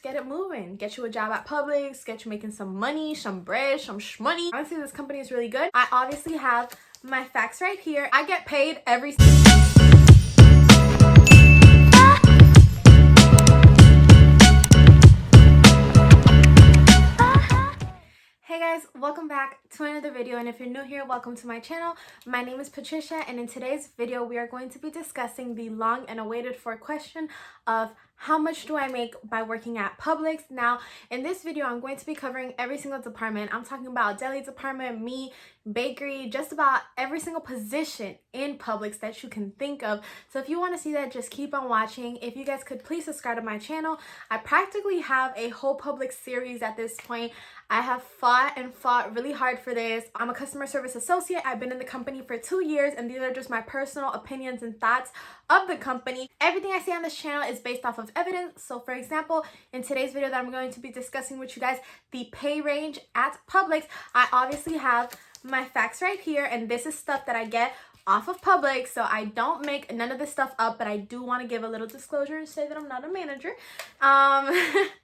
get it moving. Get you a job at Publix, get you making some money, some bread, some shmoney. Honestly, this company is really good. I obviously have my facts right here. I get paid every Hey guys, welcome back to another video, and if you're new here, welcome to my channel. My name is Patricia, and in today's video we are going to be discussing the long and awaited for question of how much do I make by working at Publix. Now in this video I'm going to be covering every single department. I'm talking about deli department, meat, bakery, just about every single position in Publix that you can think of. So if you want to see that, just keep on watching. If you guys could please subscribe to my channel. I practically have a whole Publix series at this point. I have fought really hard for this. I'm a customer service associate. I've been in the company for 2 years, and these are just my personal opinions and thoughts of the company. Everything I say on this channel is based off of evidence. So for example, in today's video that I'm going to be discussing with you guys the pay range at Publix, I obviously have my facts right here, and this is stuff that I get off of Publix, so I don't make none of this stuff up, but I do want to give a little disclosure and say that I'm not a manager.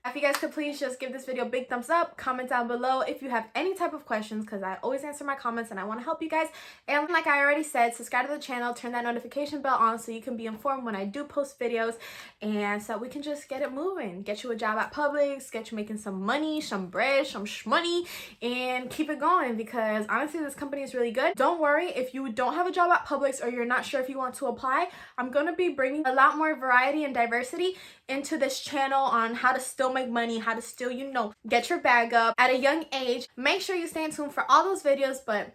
If you guys could please just give this video a big thumbs up, comment down below if you have any type of questions, because I always answer my comments and I want to help you guys. And like I already said, subscribe to the channel, turn that notification bell on so you can be informed when I do post videos, and so we can just get it moving. Get you a job at Publix, get you making some money, some bread, some shmoney, and keep it going, because honestly this company is really good. Don't worry if you don't have a job at Publix or you're not sure if you want to apply. I'm going to be bringing a lot more variety and diversity into this channel on how to still make money, how to still, you know, get your bag up at a young age. Make sure you stay in tune for all those videos, but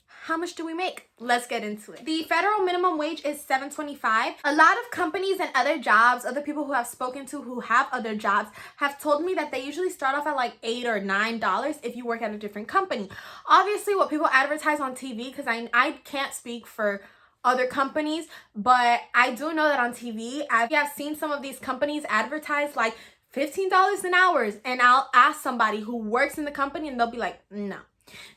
how much do we make? Let's get into it. The federal minimum wage is $7.25. A lot of companies and other jobs, other people who I've spoken to who have other jobs, have told me that they usually start off at like $8 or $9 if you work at a different company. Obviously, what people advertise on TV, because I can't speak for other companies, but I do know that on TV, I have seen some of these companies advertise like $15 an hour, and I'll ask somebody who works in the company and they'll be like, no.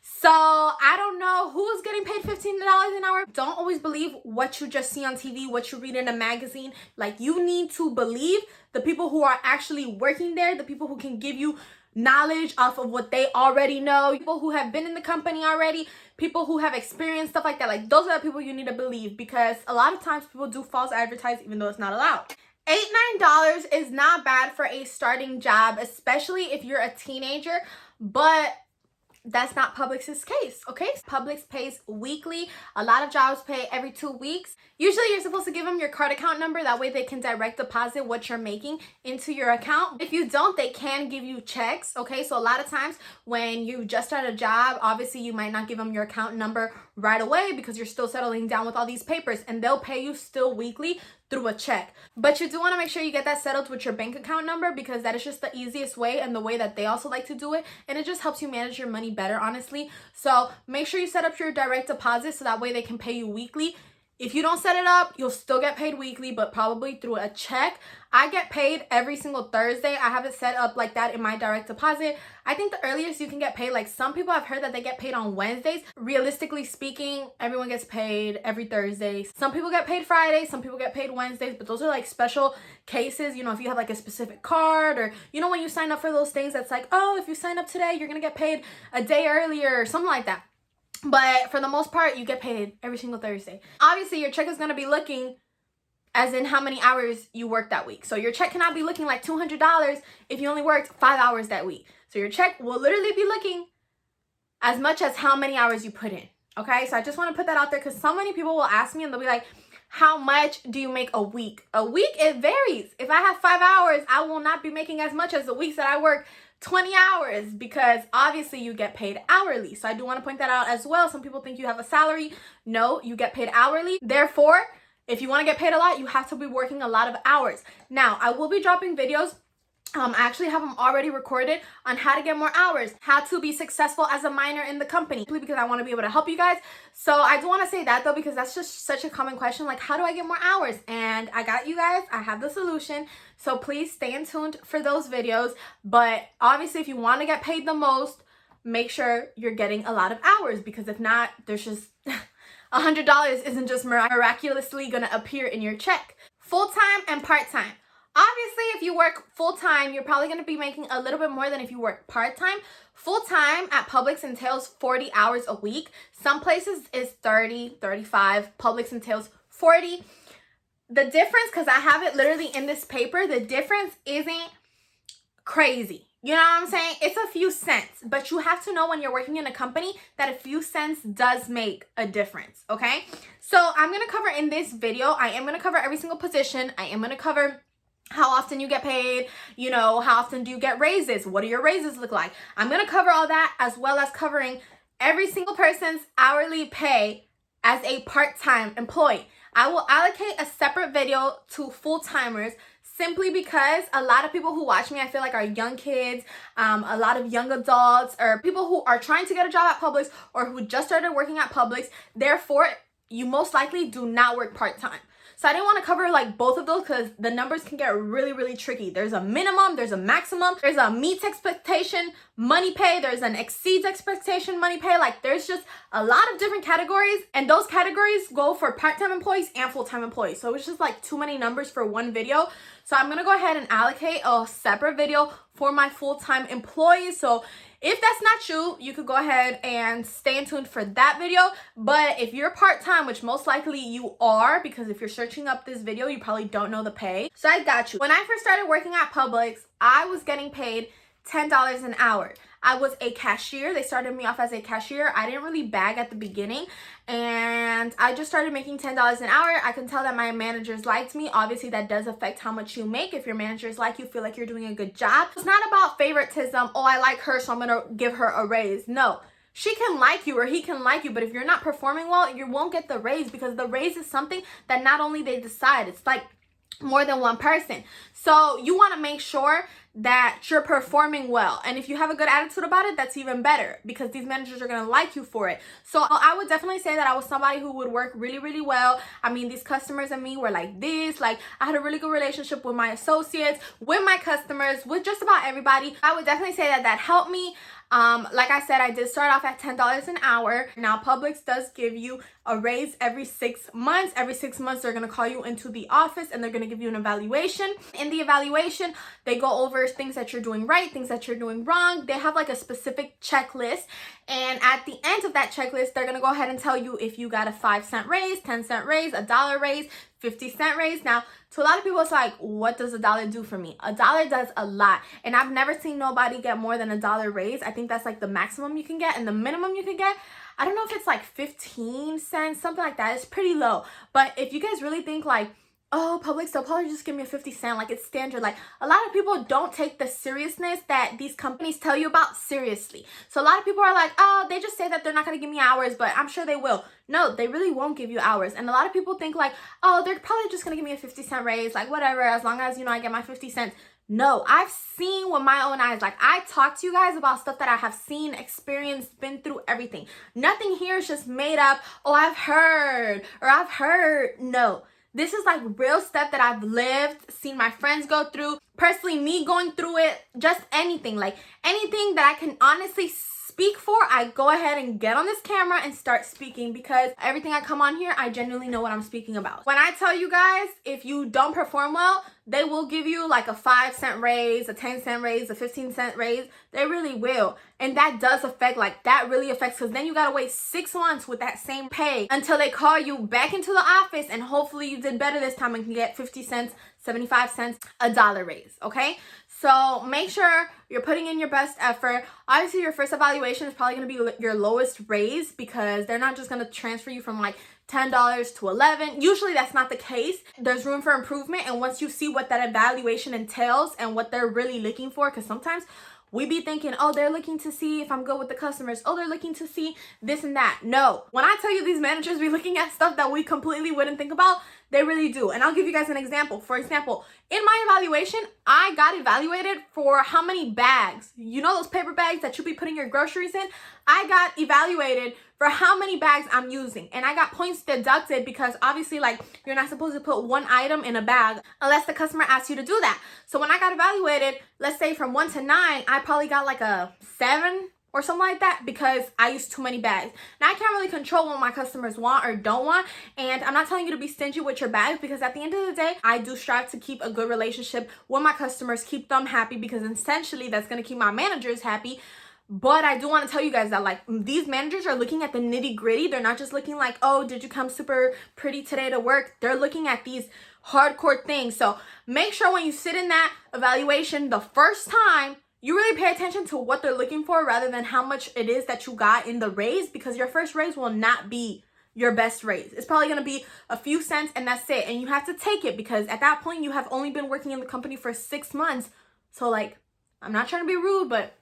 So I don't know who's getting paid $15 an hour. Don't always believe what you just see on TV, what you read in a magazine. Like, you need to believe the people who are actually working there, the people who can give you knowledge off of what they already know, people who have been in the company already, people who have experienced stuff like that. Like, those are the people you need to believe, because a lot of times people do false advertise even though it's not allowed. $8-9 is not bad for a starting job, especially if you're a teenager, but that's not Publix's case, okay? Publix pays weekly. A lot of jobs pay every 2 weeks. Usually you're supposed to give them your card account number. That way they can direct deposit what you're making into your account. If you don't, they can give you checks, okay? So a lot of times when you just start a job, obviously you might not give them your account number right away because you're still settling down with all these papers, and they'll pay you still weekly through a check. But you do want to make sure you get that settled with your bank account number, because that is just the easiest way and the way that they also like to do it, and it just helps you manage your money better, honestly. So make sure you set up your direct deposit so that way they can pay you weekly. If you don't set it up, you'll still get paid weekly, but probably through a check. I get paid every single Thursday. I have it set up like that in my direct deposit. I think the earliest you can get paid, like some people I've heard that they get paid on Wednesdays. Realistically speaking, everyone gets paid every Thursday. Some people get paid Fridays, some people get paid Wednesdays, but those are like special cases. You know, if you have like a specific card, or you know, when you sign up for those things that's like, oh, if you sign up today, you're gonna get paid a day earlier or something like that. But for the most part, you get paid every single Thursday. Obviously, your check is going to be looking as in how many hours you worked that week. So your check cannot be looking like $200 if you only worked 5 hours that week. So your check will literally be looking as much as how many hours you put in. Okay, so I just want to put that out there, because so many people will ask me and they'll be like, how much do you make a week? A week, it varies. If I have 5 hours, I will not be making as much as the weeks that I work 20 hours, because obviously you get paid hourly. So I do want to point that out as well. Some people think you have a salary. No, you get paid hourly. Therefore, if you want to get paid a lot, you have to be working a lot of hours. Now, I will be dropping videos. I actually have them already recorded on how to get more hours, how to be successful as a minor in the company, because I want to be able to help you guys. So I do want to say that though, because that's just such a common question, like, how do I get more hours? And I got you guys. I have the solution. So please stay in tuned for those videos. But obviously, if you want to get paid the most, make sure you're getting a lot of hours, because if not, there's just $100 isn't just miraculously going to appear in your check. Full-time and part-time. Obviously, if you work full-time, you're probably going to be making a little bit more than if you work part-time. Full-time at Publix entails 40 hours a week. Some places is 30, 35. Publix entails 40. The difference, because I have it literally in this paper, the difference isn't crazy. You know what I'm saying? It's a few cents, but you have to know when you're working in a company that a few cents does make a difference, okay? So I'm going to cover in this video, I am going to cover every single position. I am going to cover how often you get paid, you know, how often do you get raises? What do your raises look like? I'm going to cover all that, as well as covering every single person's hourly pay as a part-time employee. I will allocate a separate video to full-timers simply because a lot of people who watch me, I feel like, are young kids, a lot of young adults, or people who are trying to get a job at Publix or who just started working at Publix. Therefore, you most likely do not work part-time. So I didn't want to cover like both of those because the numbers can get really, really tricky. There's a minimum, there's a maximum, there's a meets expectation money pay, there's an exceeds expectation money pay. Like there's just a lot of different categories, and those categories go for part-time employees and full-time employees. So it's just like too many numbers for one video. So I'm going to go ahead and allocate a separate video for my full-time employees. So if that's not you, you could go ahead and stay in tuned for that video. But if you're part-time, which most likely you are, because if you're searching up this video, you probably don't know the pay. So I got you. When I first started working at Publix, I was getting paid $10 an hour. I was a cashier. They started me off as a cashier. I didn't really bag at the beginning, and I just started making $10 an hour. I can tell that my managers liked me. Obviously, that does affect how much you make. If your managers like you, feel like you're doing a good job. It's not about favoritism. Oh, I like her, so I'm gonna give her a raise. No. She can like you or he can like you, but if you're not performing well, you won't get the raise, because the raise is something that not only they decide, it's like more than one person. So you want to make sure that you're performing well, and if you have a good attitude about it, that's even better, because these managers are going to like you for it. So I would definitely say that I was somebody who would work really, really well. I mean, these customers and me were like this. Like, I had a really good relationship with my associates, with my customers, with just about everybody. I would definitely say that that helped me. Like I said, I did start off at $10 an hour. Now Publix does give you a raise every 6 months. Every 6 months, they're going to call you into the office and they're going to give you an evaluation. In the evaluation, they go over things that you're doing right, things that you're doing wrong. They have like a specific checklist, and at the end of that checklist, they're going to go ahead and tell you if you got a 5-cent raise, 10-cent raise, $1 raise, 50-cent raise. Now, to a lot of people, it's like, what does $1 do for me? $1 does a lot, and I've never seen nobody get more than $1 raise. I think that's like the maximum you can get, and the minimum you can get, I don't know if it's like 15 cents, something like that. It's pretty low. But if you guys really think like, oh, Publix, they'll probably just give me a 50-cent, like it's standard. Like, a lot of people don't take the seriousness that these companies tell you about seriously. So a lot of people are like, oh, they just say that they're not going to give me hours, but I'm sure they will. No, they really won't give you hours. And a lot of people think like, oh, they're probably just going to give me a 50-cent raise, like whatever, as long as, you know, I get my 50 cents. No, I've seen with my own eyes. Like, I talk to you guys about stuff that I have seen, experienced, been through, everything. Nothing here is just made up. Oh, I've heard, or I've heard. No. This is like real stuff that I've lived, seen my friends go through, personally me going through it, just anything. Like anything that I can honestly speak for, I go ahead and get on this camera and start speaking, because everything I come on here, I genuinely know what I'm speaking about. When I tell you guys, if you don't perform well, they will give you like a 5-cent raise, a 10-cent raise, a 15-cent raise. They really will. And that does affect, like that really affects, because then you gotta wait 6 months with that same pay until they call you back into the office, and hopefully you did better this time and can get 50 cents, 75 cents, $1 raise, okay? So make sure you're putting in your best effort. Obviously, your first evaluation is probably going to be your lowest raise, because they're not just going to transfer you from like $10 to $11. Usually that's not the case. There's room for improvement. And once you see what that evaluation entails and what they're really looking for, because sometimes we be thinking, oh, they're looking to see if I'm good with the customers. Oh, they're looking to see this and that. No. When I tell you these managers be looking at stuff that we completely wouldn't think about, they really do. And I'll give you guys an example. For example, in my evaluation, I got evaluated for how many bags. You know those paper bags that you be putting your groceries in? I got evaluated for how many bags I'm using. And I got points deducted, because obviously, like, you're not supposed to put one item in a bag unless the customer asks you to do that. So when I got evaluated, let's say from 1 to 9, I probably got like a 7, or something like that because I use too many bags. Now I can't really control what my customers want or don't want, and I'm not telling you to be stingy with your bags because at the end of the day, I do strive to keep a good relationship with my customers, keep them happy, because essentially that's going to keep my managers happy. But I do want to tell you guys that like these managers are looking at the nitty gritty. They're not just looking like, oh, did you come super pretty today to work? They're looking at these hardcore things. So make sure when you sit in that evaluation the first time, you really pay attention to what they're looking for rather than how much it is that you got in the raise, because your first raise will not be your best raise. It's probably going to be a few cents and that's it. And you have to take it because at that point you have only been working in the company for 6 months. So like, I'm not trying to be rude, but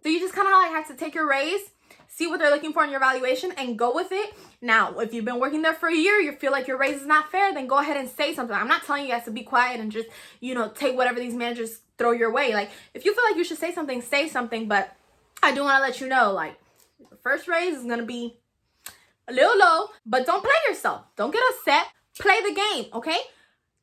so you just kind of like have to take your raise, see what they're looking for in your evaluation, and go with it. Now, if you've been working there for a year, you feel like your raise is not fair, then go ahead and say something. I'm not telling you guys to be quiet and just, you know, take whatever these managers throw your way. Like, if you feel like you should say something, but I do want to let you know, like, the first raise is going to be a little low, but don't play yourself. Don't get upset. Play the game, okay?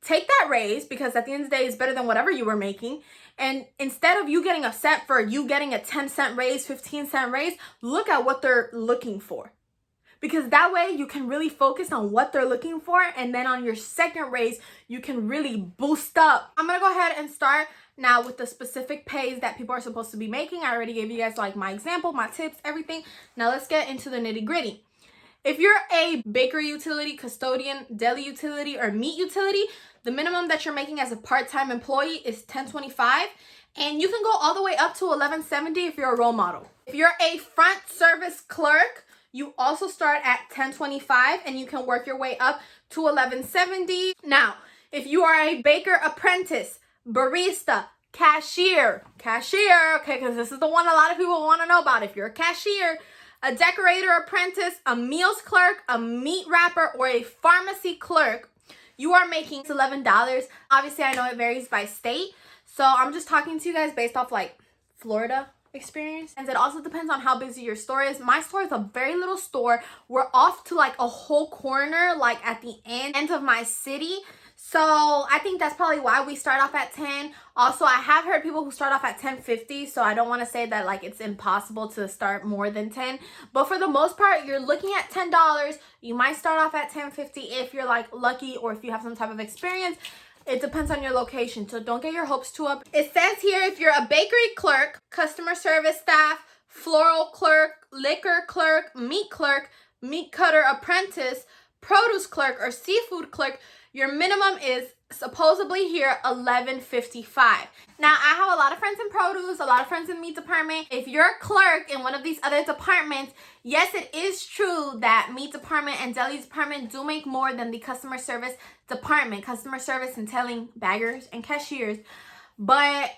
Take that raise because at the end of the day, it's better than whatever you were making. And instead of you getting upset for you getting a 10-cent raise, 15-cent raise, look at what they're looking for. Because that way you can really focus on what they're looking for. And then on your second raise, you can really boost up. I'm going to go ahead and start now with the specific pays that people are supposed to be making. I already gave you guys like my example, my tips, everything. Now let's get into the nitty gritty. If you're a bakery utility, custodian, deli utility, or meat utility, the minimum that you're making as a part-time employee is $10.25, and you can go all the way up to $11.70 if you're a role model. If you're a front service clerk, you also start at $10.25 and you can work your way up to $11.70. Now, if you are a baker apprentice, barista, cashier, okay, because this is the one a lot of people want to know about. If you're a cashier, a decorator apprentice, a meals clerk, a meat wrapper, or a pharmacy clerk, you are making $11. Obviously, I know it varies by state, so I'm just talking to you guys based off like Florida experience. And it also depends on how busy your store is. My store is a very little store. We're off to like a whole corner, like at the end of my city. So I think that's probably why we start off at 10. Also, I have heard people who start off at 10.50, so I don't want to say that like it's impossible to start more than 10. But for the most part, you're looking at $10. You might start off at 10.50 if you're like lucky or if you have some type of experience. It depends on your location, so don't get your hopes too up. It says here if you're a bakery clerk, customer service staff, floral clerk, liquor clerk, meat cutter apprentice, produce clerk, or seafood clerk, your minimum is supposedly here $11.55. Now, I have a lot of friends in produce, a lot of friends in meat department. If you're a clerk in one of these other departments, yes, it is true that meat department and deli department do make more than the customer service department, customer service and telling baggers and cashiers. But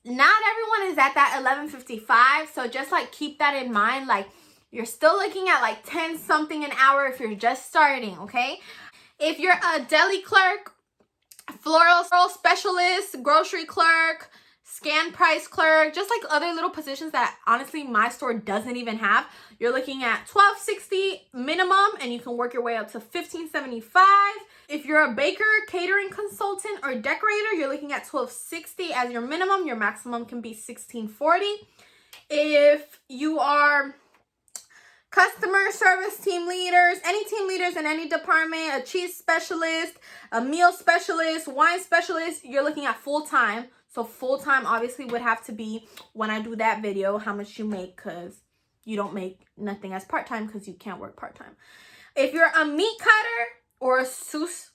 not everyone is at that $11.55. So just like keep that in mind. Like you're still looking at like 10 something an hour if you're just starting, okay? If you're a deli clerk, floral specialist, grocery clerk, scan price clerk, just like other little positions that honestly my store doesn't even have, you're looking at $12.60 minimum and you can work your way up to $15.75. If you're a baker, catering consultant, or decorator, you're looking at $12.60 as your minimum. Your maximum can be $16.40. If you are customer service team leaders, any team leaders in any department, a cheese specialist, a meal specialist, wine specialist, you're looking at full-time. So full-time obviously would have to be, when I do that video, how much you make, because you don't make nothing as part-time because you can't work part-time. If you're a meat cutter or a sous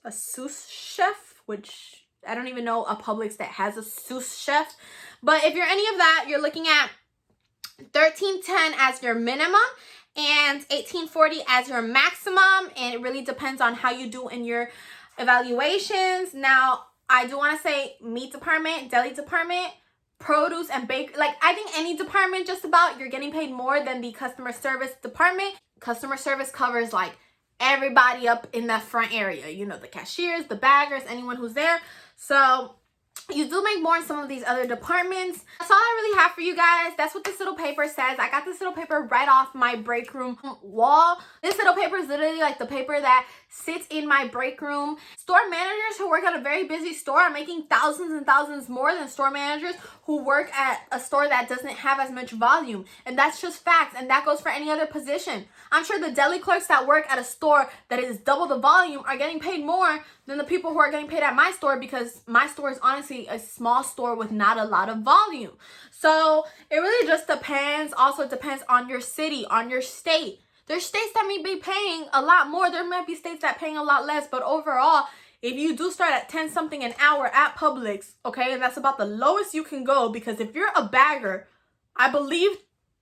chef, which I don't even know a Publix that has a sous chef, but if you're any of that, you're looking at $13.10 as your minimum and $18.40 as your maximum, and it really depends on how you do in your evaluations. Now, I do want to say meat department, deli department, produce, and bakery. Like, I think any department just about, you're getting paid more than the customer service department. Customer service covers like everybody up in that front area. You know, the cashiers, the baggers, anyone who's there. So you do make more in some of these other departments. That's all I really have for you guys. That's what this little paper says. I got this little paper right off my break room wall. This little paper is literally like the paper that sits in my break room. Store managers who work at a very busy store are making thousands and thousands more than store managers who work at a store that doesn't have as much volume. And that's just facts. And that goes for any other position. I'm sure the deli clerks that work at a store that is double the volume are getting paid more than the people who are getting paid at my store, because my store is honestly a small store with not a lot of volume. So it really just depends. Also, it depends on your city, on your state. There's states that may be paying a lot more. There might be states that are paying a lot less. But overall, if you do start at 10 something an hour at Publix, okay, and that's about the lowest you can go, because if you're a bagger, I believe,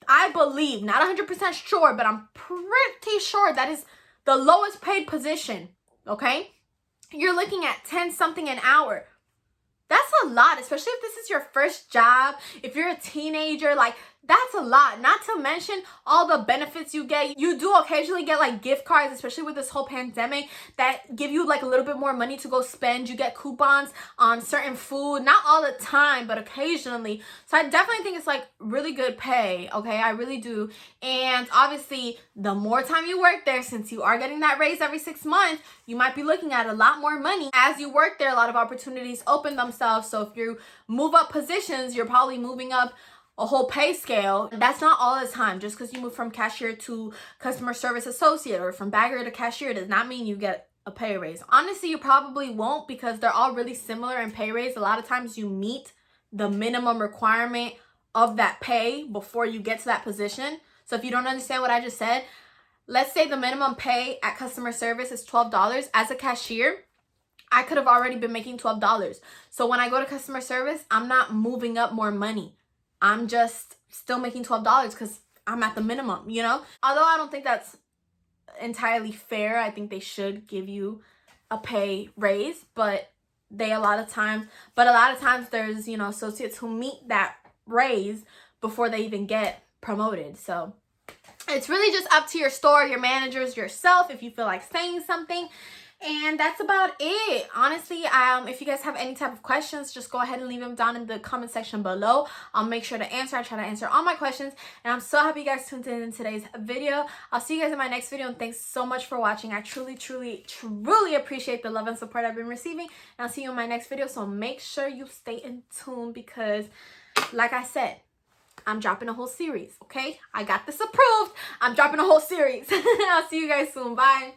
not 100% sure, but I'm pretty sure that is the lowest paid position, okay? You're looking at 10 something an hour. That's a lot, especially if this is your first job. If you're a teenager, like, that's a lot. Not to mention all the benefits you get. You do occasionally get like gift cards, especially with this whole pandemic, that give you like a little bit more money to go spend. You get coupons on certain food, not all the time, but occasionally. So I definitely think it's like really good pay, okay? I really do. And obviously, the more time you work there, since you are getting that raise every 6 months, you might be looking at a lot more money. As you work there, a lot of opportunities open themselves. So if you move up positions, you're probably moving up a whole pay scale. That's not all the time. Just because you move from cashier to customer service associate or from bagger to cashier does not mean you get a pay raise. Honestly, you probably won't, because they're all really similar in pay raise. A lot of times you meet the minimum requirement of that pay before you get to that position. So if you don't understand what I just said, let's say the minimum pay at customer service is $12. As a cashier, I could have already been making $12. So when I go to customer service, I'm not moving up more money. I'm just still making $12 because I'm at the minimum, you know? Although I don't think that's entirely fair. I think they should give you a pay raise, but a lot of times there's, you know, associates who meet that raise before they even get promoted. So it's really just up to your store, your managers, yourself, if you feel like saying something. And that's about it. Honestly, if you guys have any type of questions, just go ahead and leave them down in the comment section below. I'll make sure to answer. I try to answer all my questions. And I'm so happy you guys tuned in today's video. I'll see you guys in my next video. And thanks so much for watching. I truly, truly, truly appreciate the love and support I've been receiving. And I'll see you in my next video. So make sure you stay in tune, because like I said, I'm dropping a whole series, okay? I got this approved. I'm dropping a whole series. I'll see you guys soon. Bye.